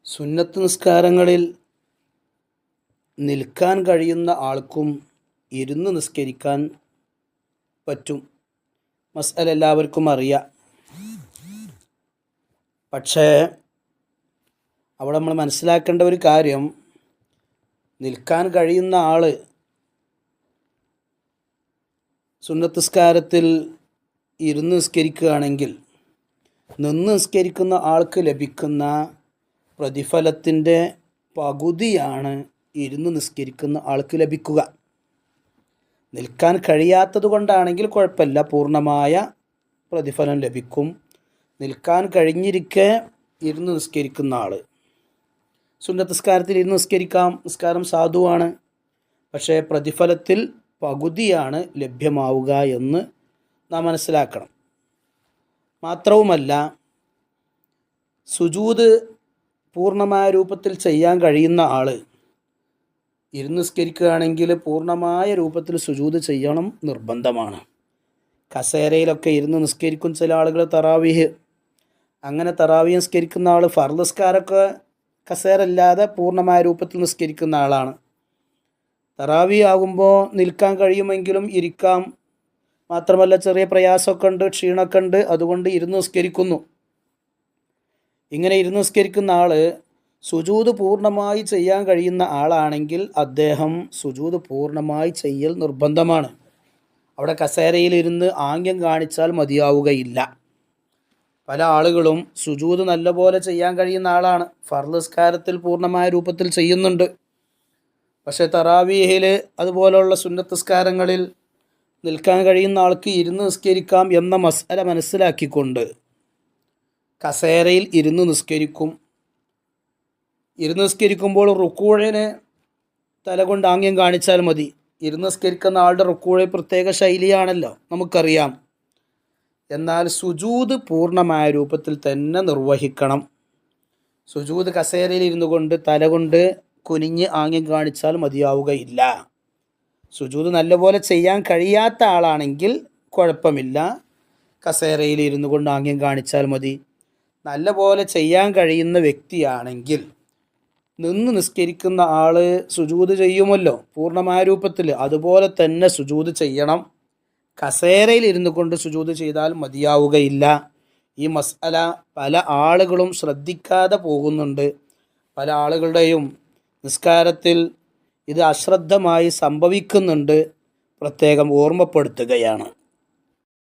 സുന്നത്ത് നിസ്കാരങ്ങളിൽ നിൽക്കാൻ കഴിയുന്ന ആൾക്കും ഇരുന്ന് നിസ്കരിക്കാൻ പറ്റും. മസ്അല എല്ലാവർക്കും അറിയാം. പക്ഷേ അവിടെ നമ്മൾ മനസ്സിലാക്കേണ്ട ഒരു കാര്യം, നിൽക്കാൻ കഴിയുന്ന ആൾ സുന്നത്ത് നിസ്കാരത്തിൽ ഇരുന്ന് നിസ്കരിക്കുകയാണെങ്കിൽ നിന്ന് നിസ്കരിക്കുന്ന ആൾക്ക് ലഭിക്കുന്ന പ്രതിഫലത്തിൻ്റെ പകുതിയാണ് ഇരുന്ന് നിസ്കരിക്കുന്ന ആൾക്ക് ലഭിക്കുക. നിൽക്കാൻ കഴിയാത്തത് കൊണ്ടാണെങ്കിൽ കുഴപ്പമില്ല, പൂർണ്ണമായ പ്രതിഫലം ലഭിക്കും. നിൽക്കാൻ കഴിഞ്ഞിരിക്കെ ഇരുന്ന് നിസ്കരിക്കുന്ന ആൾ, സുന്നത്ത് നിസ്കാരത്തിൽ ഇരുന്ന് നിസ്കരിക്കാം, നിസ്കാരം സാധുവാണ്, പക്ഷേ പ്രതിഫലത്തിൽ പകുതിയാണ് ലഭ്യമാവുക എന്ന് നാം മനസ്സിലാക്കണം. മാത്രവുമല്ല, സുജൂദ് പൂർണ്ണമായ രൂപത്തിൽ ചെയ്യാൻ കഴിയുന്ന ആൾ ഇരുന്ന് നിസ്കരിക്കുകയാണെങ്കിൽ പൂർണ്ണമായ രൂപത്തിൽ സുജൂദ് ചെയ്യണം, നിർബന്ധമാണ്. കസേരയിലൊക്കെ ഇരുന്ന് നിസ്കരിക്കും ചില ആളുകൾ തറാവീഹ്. അങ്ങനെ തറാവീഹ് നിസ്കരിക്കുന്ന ആൾ ഫർള് നിസ്കാരമൊക്കെ കസേര ഇല്ലാതെ പൂർണ്ണമായ രൂപത്തിൽ നിസ്കരിക്കുന്ന ആളാണ്. തറാവീഹ് ആകുമ്പോൾ നിൽക്കാൻ കഴിയുമെങ്കിലും ഇരിക്കാം. മാത്രമല്ല ചെറിയ പ്രയാസമൊക്കെ ഉണ്ട്, ക്ഷീണമൊക്കെ ഉണ്ട്, അതുകൊണ്ട് ഇരുന്ന് നിസ്കരിക്കുന്നു. ഇങ്ങനെ ഇരുന്ന് നിസ്കരിക്കുന്ന ആൾ സുജൂദ് പൂർണ്ണമായി ചെയ്യാൻ കഴിയുന്ന ആളാണെങ്കിൽ അദ്ദേഹം സുജൂദ് പൂർണ്ണമായി ചെയ്യൽ നിർബന്ധമാണ്. അവിടെ കസേരയിൽ ഇരുന്ന് ആംഗ്യം കാണിച്ചാൽ മതിയാവുകയില്ല. പല ആളുകളും സുജൂദ് നല്ലപോലെ ചെയ്യാൻ കഴിയുന്ന ആളാണ്, ഫർള് നിസ്കാരത്തിൽ പൂർണ്ണമായ രൂപത്തിൽ ചെയ്യുന്നുണ്ട്. പക്ഷേ തറാവീഹിൽ അതുപോലുള്ള സുന്നത്ത് നിസ്കാരങ്ങളിൽ നിൽക്കാൻ കഴിയുന്ന ആൾക്ക് ഇരുന്ന് നിസ്കരിക്കാം എന്ന മസ്അല മനസ്സിലാക്കിക്കൊണ്ട് കസേരയിൽ ഇരുന്ന് നിസ്കരിക്കും. ഇരുന്ന് നിസ്കരിക്കുമ്പോൾ റുക്കൂഴിന് തലകൊണ്ട് ആംഗ്യം കാണിച്ചാൽ മതി. ഇരുന്ന് നിസ്കരിക്കുന്ന ആളുടെ റുക്കൂഴ് പ്രത്യേക ശൈലിയാണല്ലോ, നമുക്കറിയാം. എന്നാൽ സുജൂദ് പൂർണ്ണമായ രൂപത്തിൽ തന്നെ നിർവഹിക്കണം. സുജൂദ് കസേരയിൽ ഇരുന്നു കൊണ്ട് തലകൊണ്ട് കുനിഞ്ഞ് ആംഗ്യം കാണിച്ചാൽ മതിയാവുകയില്ല. സുജൂദ് നല്ലപോലെ ചെയ്യാൻ കഴിയാത്ത ആളാണെങ്കിൽ കുഴപ്പമില്ല, കസേരയിൽ ഇരുന്നു കൊണ്ട് ആംഗ്യം കാണിച്ചാൽ മതി. നല്ലപോലെ ചെയ്യാൻ കഴിയുന്ന വ്യക്തിയാണെങ്കിൽ നിന്ന് നിസ്കരിക്കുന്ന ആൾ സുജൂദ് ചെയ്യുമല്ലോ പൂർണ്ണമായ രൂപത്തിൽ, അതുപോലെ തന്നെ സുജൂദ് ചെയ്യണം. കസേരയിൽ ഇരുന്നു കൊണ്ട് സുജൂദ് ചെയ്താൽ മതിയാവുകയില്ല. ഈ മസ്അല പല ആളുകളും ശ്രദ്ധിക്കാതെ പോകുന്നുണ്ട്. പല ആളുകളുടെയും നിസ്കാരത്തിൽ ഇത് അശ്രദ്ധമായി സംഭവിക്കുന്നുണ്ട്, പ്രത്യേകം ഓർമ്മപ്പെടുത്തുകയാണ്.